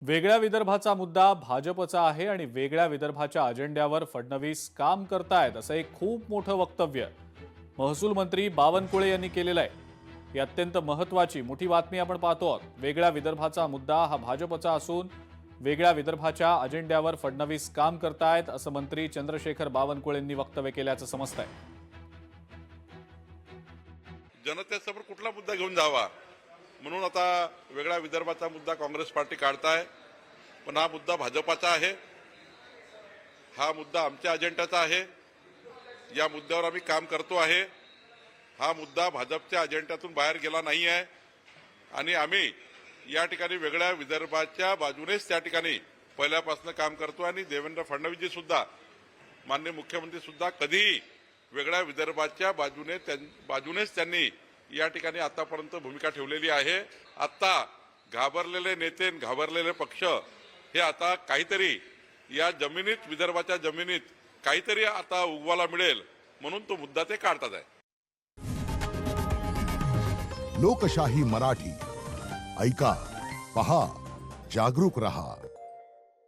वेगळ्या विदर्भाचा मुद्दा भाजपचा आहे आणि वेगळ्या विदर्भाच्या अजेंड्यावर फडणवीस काम करतायत असं एक खूप मोठं वक्तव्य महसूल मंत्री बावनकुळे यांनी केलेलं आहे। ही अत्यंत महत्त्वाची मोठी बातमी आपण पाहतो आहोत। वेगळ्या विदर्भाचा मुद्दा हा भाजपचा असून वेगळ्या विदर्भाच्या अजेंड्यावर फडणवीस काम करतायत असं मंत्री चंद्रशेखर बावनकुळेंनी वक्तव्य केल्याचं समजतंय। जनतेसमोर कुठला मुद्दा घेऊन जावा म्हणून आता वेगळ्या विदर्भाचा मुद्दा काँग्रेस पार्टी काढताय, पण हा मुद्दा भाजपाचा आहे, हा मुद्दा आमच्या अजेंड्याचा आहे, या मुद्द्यावर आम्ही काम करतो आहे। हा मुद्दा भाजपच्या अजेंड्यातून बाहेर गेला नाही आहे आणि आम्ही या ठिकाणी वेगळ्या विदर्भाच्या बाजूनेच त्या ठिकाणी पहिल्यापासून काम करतो आणि देवेंद्र फडणवीसजी सुद्धा माननीय मुख्यमंत्री सुद्धा कधीही वेगळ्या विदर्भाच्या बाजूनेच त्यांनी या ठिकाणी आतापर्यंत भूमिका ठेवलेली आहे। आता घाबरलेले नेते घाबरलेले पक्ष हे आता काहीतरी या जमिनीत विदर्भाच्या जमिनीत काहीतरी आता उगवायला मिळेल म्हणून तो मुद्दा ते काढतात आहे। लोकशाही मराठी ऐका, पहा, जागरूक रहा।